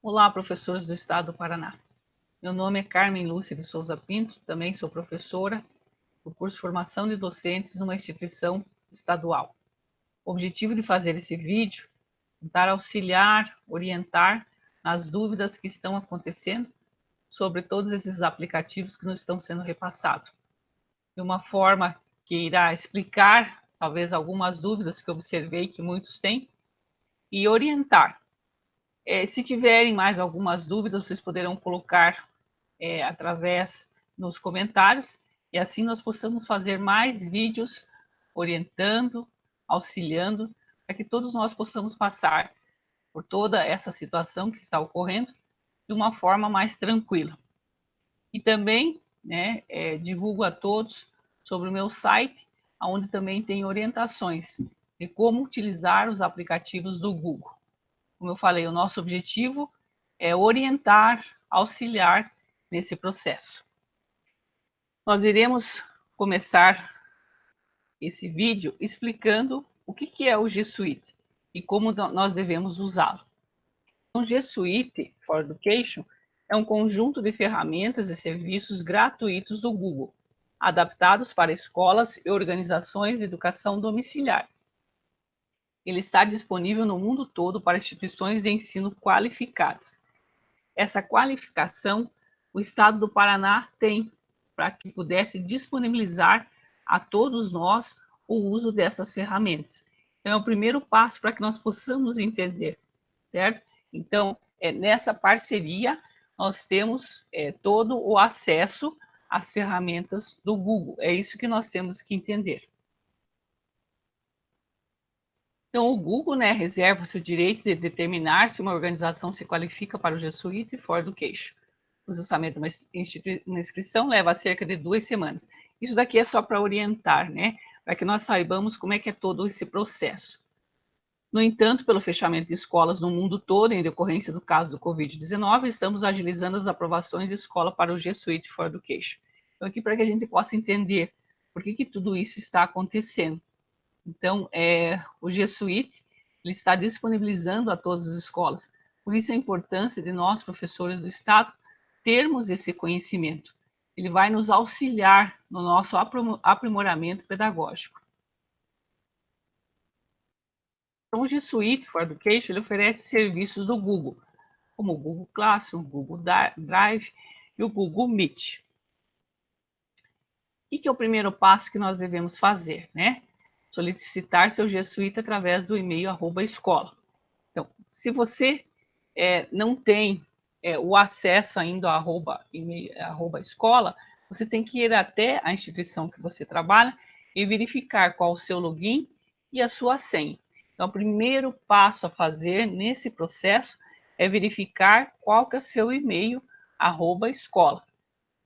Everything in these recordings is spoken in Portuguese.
Olá, professores do Estado do Paraná. Meu nome é Carmen Lúcia de Souza Pinto, também sou professora do curso de Formação de Docentes numa instituição estadual. O objetivo de fazer esse vídeo é tentar auxiliar, orientar nas dúvidas que estão acontecendo sobre todos esses aplicativos que nos estão sendo repassados. De uma forma que irá explicar, talvez, algumas dúvidas que observei que muitos têm e orientar. Se tiverem mais algumas dúvidas, vocês poderão colocar através nos comentários e assim nós possamos fazer mais vídeos orientando, auxiliando, para que todos nós possamos passar por toda essa situação que está ocorrendo de uma forma mais tranquila. E também divulgo a todos sobre o meu site, onde também tem orientações de como utilizar os aplicativos do Google. Como eu falei, o nosso objetivo é orientar, auxiliar nesse processo. Nós iremos começar esse vídeo explicando o que é o G Suite e como nós devemos usá-lo. O G Suite for Education é um conjunto de ferramentas e serviços gratuitos do Google, adaptados para escolas e organizações de educação domiciliar. Ele está disponível no mundo todo para instituições de ensino qualificadas. Essa qualificação o Estado do Paraná tem para que pudesse disponibilizar a todos nós o uso dessas ferramentas. Então, é o primeiro passo para que nós possamos entender, certo? Então, nessa parceria, nós temos todo o acesso às ferramentas do Google. É isso que nós temos que entender. Então, o Google reserva-se o direito de determinar se uma organização se qualifica para o G Suite for Education. O processamento de uma inscrição leva cerca de 2 semanas. Isso daqui é só para orientar, para que nós saibamos como é que é todo esse processo. No entanto, pelo fechamento de escolas no mundo todo, em decorrência do caso do Covid-19, estamos agilizando as aprovações de escola para o G Suite for Education. Então, aqui para que a gente possa entender por que tudo isso está acontecendo. Então, o G Suite ele está disponibilizando a todas as escolas. Por isso a importância de nós, professores do Estado, termos esse conhecimento. Ele vai nos auxiliar no nosso aprimoramento pedagógico. Então, o G Suite for Education ele oferece serviços do Google, como o Google Classroom, o Google Drive e o Google Meet. O que é o primeiro passo que nós devemos fazer, solicitar seu G Suite através do e-mail @escola. Então, se você não tem o acesso ainda ao @escola, você tem que ir até a instituição que você trabalha e verificar qual o seu login e a sua senha. Então, o primeiro passo a fazer nesse processo é verificar qual que é o seu e-mail @escola,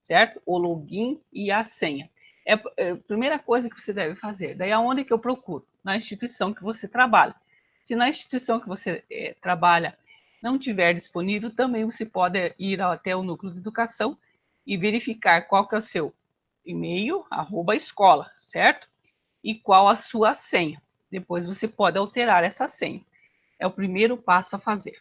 certo? O login e a senha. É a primeira coisa que você deve fazer. Daí, aonde que eu procuro? Na instituição que você trabalha. Se na instituição que você trabalha não tiver disponível, também você pode ir até o núcleo de educação e verificar qual que é o seu e-mail @escola, certo? E qual a sua senha. Depois você pode alterar essa senha. É o primeiro passo a fazer.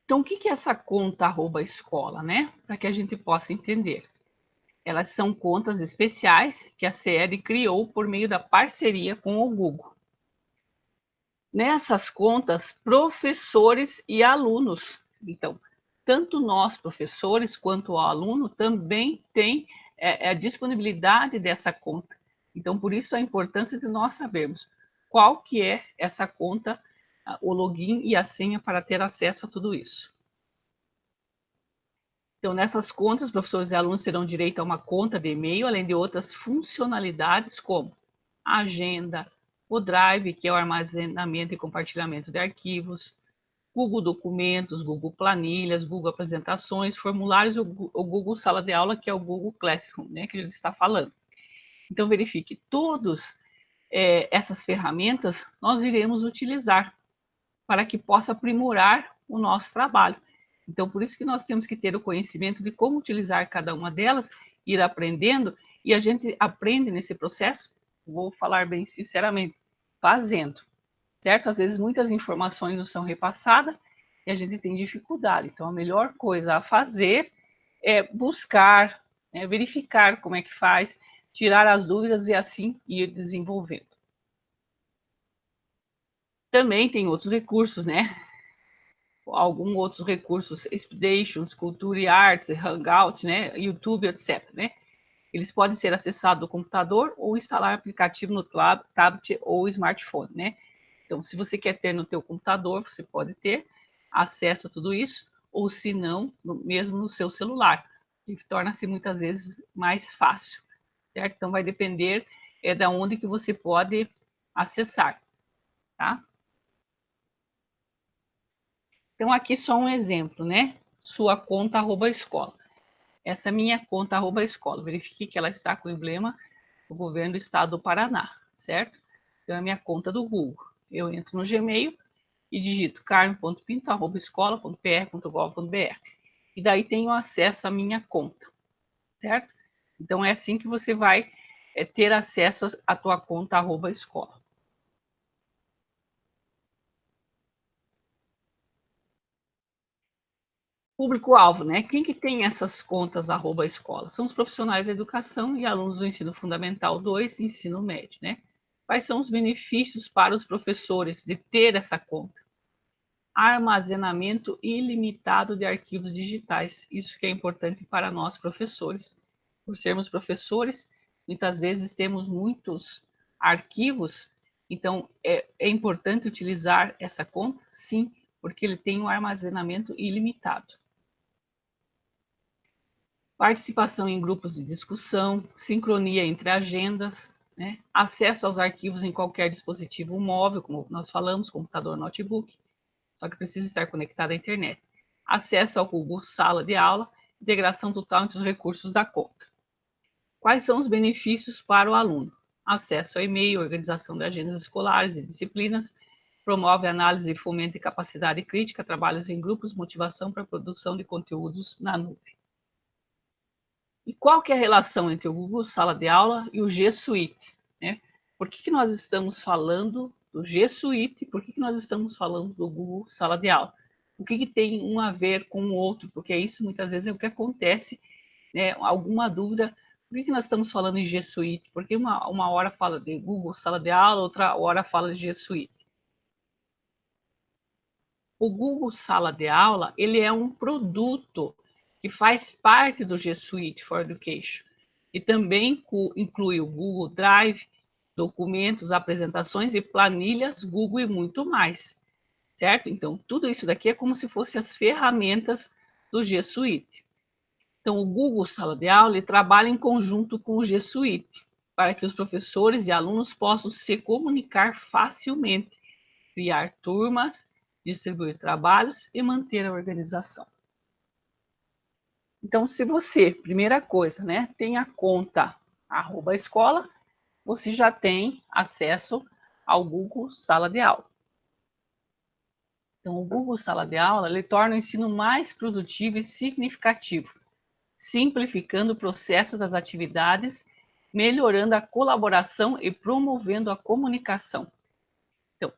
Então, o que é essa conta @escola, Para que a gente possa entender. Elas são contas especiais que a CED criou por meio da parceria com o Google. Nessas contas, professores e alunos, então, tanto nós, professores, quanto o aluno, também tem a disponibilidade dessa conta. Então, por isso a importância de nós sabermos qual que é essa conta, o login e a senha para ter acesso a tudo isso. Então, nessas contas, professores e alunos terão direito a uma conta de e-mail, além de outras funcionalidades como a agenda, o Drive, que é o armazenamento e compartilhamento de arquivos, Google Documentos, Google Planilhas, Google Apresentações, formulários, o Google Sala de Aula, que é o Google Classroom, que a gente está falando. Então, verifique, todas essas ferramentas nós iremos utilizar para que possa aprimorar o nosso trabalho. Então, por isso que nós temos que ter o conhecimento de como utilizar cada uma delas, ir aprendendo, e a gente aprende nesse processo, vou falar bem sinceramente, fazendo. certo? Às vezes muitas informações não são repassadas e a gente tem dificuldade. Então, a melhor coisa a fazer é buscar, né, verificar como é que faz, tirar as dúvidas e assim ir desenvolvendo. Também tem outros recursos, né? Alguns outros recursos, Expeditions, Cultura e Artes, Hangout, né? YouTube, etc. Né? Eles podem ser acessados do computador ou instalar aplicativo no tablet ou smartphone, né? Então, se você quer ter no teu computador, você pode ter acesso a tudo isso, ou se não, mesmo no seu celular, que torna-se muitas vezes mais fácil, certo? Então, vai depender da onde que você pode acessar, tá? Então, aqui só um exemplo, né? Sua conta @escola. Essa é minha conta @escola. Verifique que ela está com o emblema do governo do estado do Paraná, certo? Então, é a minha conta do Google. Eu entro no Gmail e digito carmen.pinto@escola.pr.gov.br. E daí tenho acesso à minha conta, certo? Então, é assim que você vai ter acesso à tua conta @escola. Público-alvo, né? Quem que tem essas contas @escola? São os profissionais da educação e alunos do ensino fundamental 2 e ensino médio, né? Quais são os benefícios para os professores de ter essa conta? Armazenamento ilimitado de arquivos digitais. Isso que é importante para nós professores. Por sermos professores, muitas vezes temos muitos arquivos, então é importante utilizar essa conta? Sim, porque ele tem um armazenamento ilimitado. Participação em grupos de discussão, sincronia entre agendas, né? Acesso aos arquivos em qualquer dispositivo móvel, como nós falamos, computador, notebook, só que precisa estar conectado à internet. Acesso ao Google Sala de Aula, integração total entre os recursos da conta. Quais são os benefícios para o aluno? Acesso a e-mail, organização de agendas escolares e disciplinas, promove análise e fomenta capacidade crítica, trabalhos em grupos, motivação para a produção de conteúdos na nuvem. E qual que é a relação entre o Google Sala de Aula e o G Suite? Né? Por que nós estamos falando do G Suite? Por que nós estamos falando do Google Sala de Aula? O que tem um a ver com o outro? Porque isso muitas vezes é o que acontece, né? Alguma dúvida, por que nós estamos falando em G Suite? Porque uma hora fala de Google Sala de Aula, outra hora fala de G Suite. O Google Sala de Aula, ele é um produto que faz parte do G Suite for Education e também inclui o Google Drive, documentos, apresentações e planilhas, Google e muito mais, certo? Então, tudo isso daqui é como se fossem as ferramentas do G Suite. Então, o Google Sala de Aula ele trabalha em conjunto com o G Suite para que os professores e alunos possam se comunicar facilmente, criar turmas, distribuir trabalhos e manter a organização. Então, se você, primeira coisa, né, tem a conta @escola, você já tem acesso ao Google Sala de Aula. Então, o Google Sala de Aula ele torna o ensino mais produtivo e significativo, simplificando o processo das atividades, melhorando a colaboração e promovendo a comunicação. Então,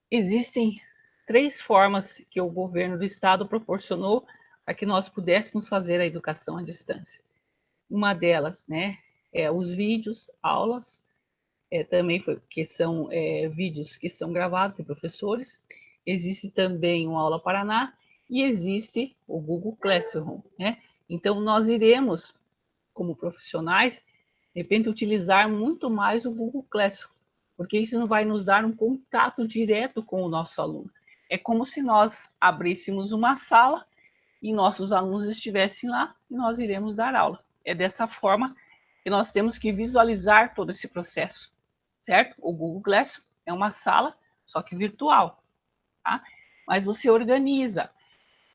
existem 3 formas que o governo do estado proporcionou para que nós pudéssemos fazer a educação à distância. Uma delas, né, é os vídeos, aulas, também que são vídeos que são gravados de professores. Existe também o Aula Paraná e existe o Google Classroom, né? Então, nós iremos, como profissionais, de repente, utilizar muito mais o Google Classroom, porque isso não vai nos dar um contato direto com o nosso aluno. É como se nós abríssemos uma sala e nossos alunos estivessem lá e nós iremos dar aula. É dessa forma que nós temos que visualizar todo esse processo, certo? O Google Classroom é uma sala, só que virtual, tá? Mas você organiza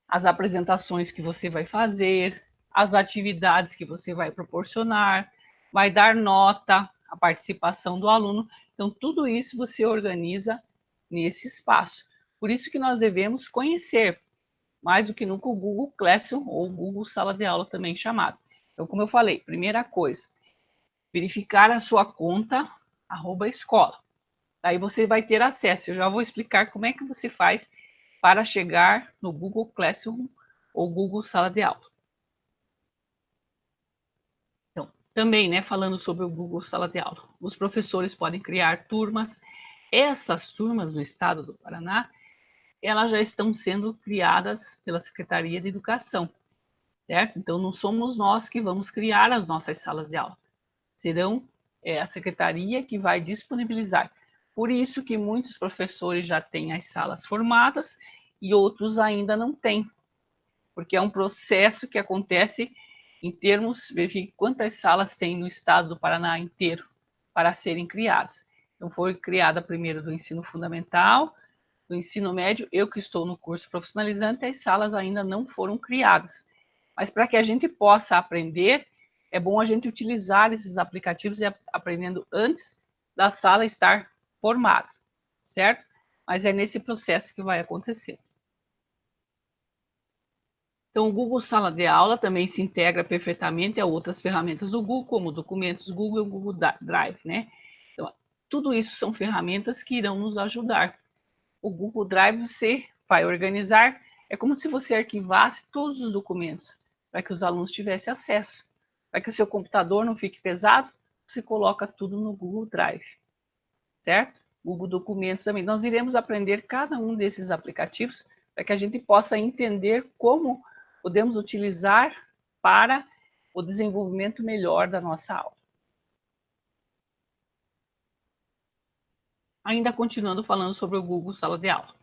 as apresentações que você vai fazer, as atividades que você vai proporcionar, vai dar nota, a participação do aluno. Então, tudo isso você organiza nesse espaço. Por isso que nós devemos conhecer, mais do que nunca, o Google Classroom ou Google Sala de Aula também chamado. Então, como eu falei, primeira coisa, verificar a sua conta @escola. Aí você vai ter acesso. Eu já vou explicar como é que você faz para chegar no Google Classroom ou Google Sala de Aula. Então, também, né, falando sobre o Google Sala de Aula, os professores podem criar turmas. Essas turmas no estado do Paraná, elas já estão sendo criadas pela Secretaria de Educação, certo? Então, não somos nós que vamos criar as nossas salas de aula. Serão a secretaria que vai disponibilizar. Por isso que muitos professores já têm as salas formadas e outros ainda não têm, porque é um processo que acontece em termos, verifique quantas salas tem no estado do Paraná inteiro para serem criadas. Então, foi criada primeiro do ensino fundamental, do ensino médio. Eu que estou no curso profissionalizante, as salas ainda não foram criadas. Mas para que a gente possa aprender, é bom a gente utilizar esses aplicativos e aprendendo antes da sala estar formada, certo? Mas é nesse processo que vai acontecer. Então, o Google Sala de Aula também se integra perfeitamente a outras ferramentas do Google, como documentos Google e o Google Drive, né? Então, tudo isso são ferramentas que irão nos ajudar. O Google Drive você vai organizar, é como se você arquivasse todos os documentos para que os alunos tivessem acesso. Para que o seu computador não fique pesado, você coloca tudo no Google Drive, certo? Google Documentos também. Nós iremos aprender cada um desses aplicativos para que a gente possa entender como podemos utilizar para o desenvolvimento melhor da nossa aula. Ainda continuando falando sobre o Google Sala de Aula.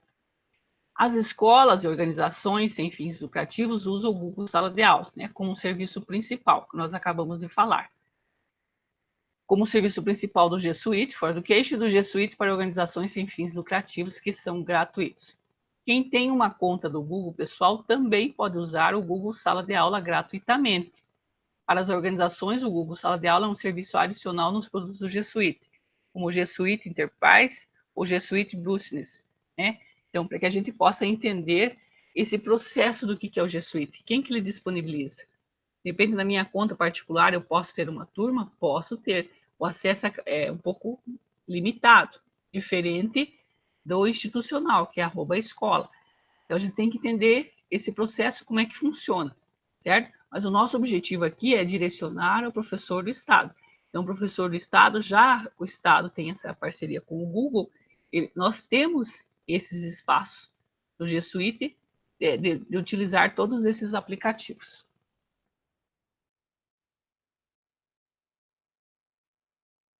As escolas e organizações sem fins lucrativos usam o Google Sala de Aula, né, como um serviço principal, que nós acabamos de falar. Como serviço principal do G Suite for Education e do G Suite para organizações sem fins lucrativos, que são gratuitos. Quem tem uma conta do Google pessoal também pode usar o Google Sala de Aula gratuitamente. Para as organizações, o Google Sala de Aula é um serviço adicional nos produtos do G Suite, como o G Suite Enterprise ou G Suite Business, né? Então, para que a gente possa entender esse processo do que é o G Suite, quem que ele disponibiliza? Depende da minha conta particular, eu posso ter uma turma? Posso ter. O acesso é um pouco limitado, diferente do institucional, que é @escola. Então, a gente tem que entender esse processo, como é que funciona, certo? Mas o nosso objetivo aqui é direcionar o professor do Estado. Então, o professor do Estado, já o Estado tem essa parceria com o Google, nós temos esses espaços do G Suite de utilizar todos esses aplicativos.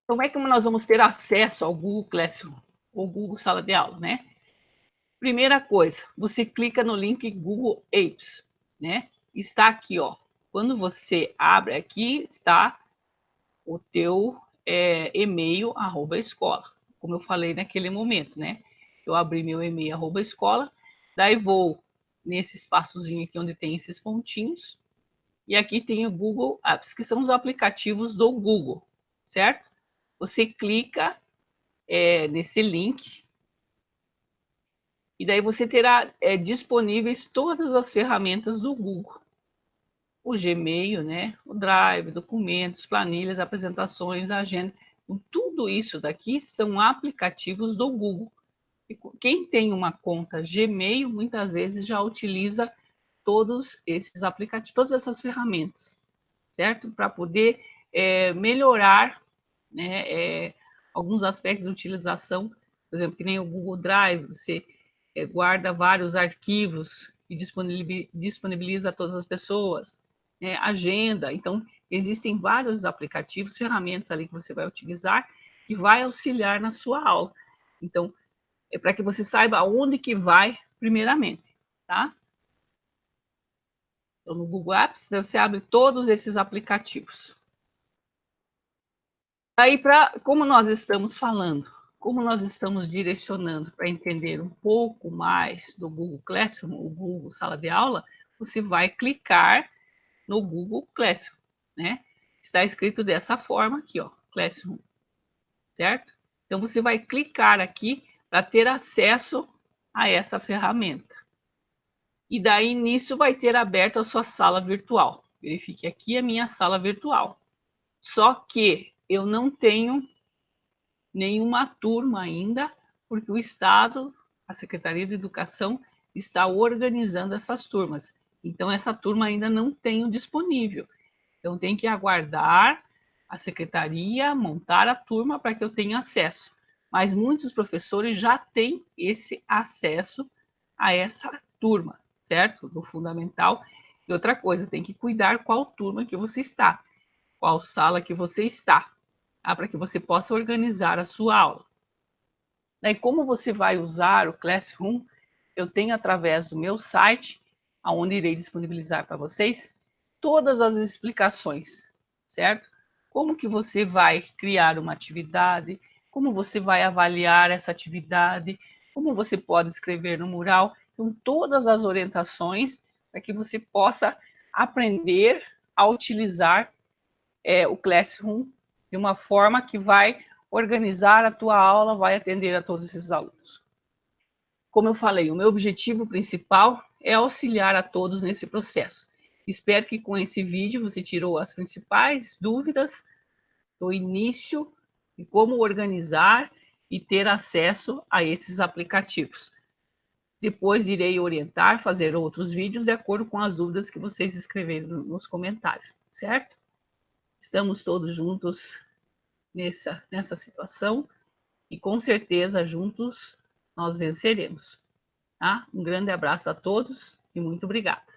Como é que nós vamos ter acesso ao Google Classroom ou Google Sala de Aula, né? Primeira coisa, você clica no link Google Apps, né? Está aqui, ó. Quando você abre aqui, está o teu e-mail @escola, como eu falei naquele momento, né? Eu abri meu e-mail @escola, daí vou nesse espaçozinho aqui onde tem esses pontinhos, e aqui tem o Google Apps, que são os aplicativos do Google, certo? Você clica nesse link, e daí você terá disponíveis todas as ferramentas do Google. O Gmail, né? O Drive, documentos, planilhas, apresentações, agenda. Tudo isso daqui são aplicativos do Google. E quem tem uma conta Gmail, muitas vezes já utiliza todos esses aplicativos, todas essas ferramentas, certo? Para poder melhorar, né, alguns aspectos de utilização, por exemplo, que nem o Google Drive, você guarda vários arquivos e disponibiliza a todas as pessoas, né? Agenda. Então, existem vários aplicativos, ferramentas ali que você vai utilizar que vai auxiliar na sua aula. Então, é para que você saiba aonde que vai primeiramente, tá? Então, no Google Apps, você abre todos esses aplicativos. Aí, como nós estamos falando, como nós estamos direcionando para entender um pouco mais do Google Classroom, o Google Sala de Aula, você vai clicar no Google Classroom, né? Está escrito dessa forma aqui, ó, Classroom, certo? Então, você vai clicar aqui para ter acesso a essa ferramenta. E daí, nisso, vai ter aberto a sua sala virtual. Verifique aqui a minha sala virtual. Só que eu não tenho nenhuma turma ainda, porque o Estado, a Secretaria de Educação, está organizando essas turmas. Então, essa turma ainda não tem disponível. Então, tem que aguardar a secretaria montar a turma para que eu tenha acesso. Mas muitos professores já têm esse acesso a essa turma, certo? Do fundamental. E outra coisa, tem que cuidar qual turma que você está, qual sala que você está, tá? Para que você possa organizar a sua aula. Daí, como você vai usar o Classroom, eu tenho através do meu site, onde irei disponibilizar para vocês, todas as explicações, certo? Como que você vai criar uma atividade, como você vai avaliar essa atividade, como você pode escrever no mural, então todas as orientações para que você possa aprender a utilizar o Classroom de uma forma que vai organizar a tua aula, vai atender a todos esses alunos. Como eu falei, o meu objetivo principal é auxiliar a todos nesse processo. Espero que com esse vídeo você tirou as principais dúvidas do início de como organizar e ter acesso a esses aplicativos. Depois irei orientar, fazer outros vídeos de acordo com as dúvidas que vocês escreveram nos comentários, certo? Estamos todos juntos nessa situação e com certeza juntos nós venceremos. Tá? Um grande abraço a todos e muito obrigada.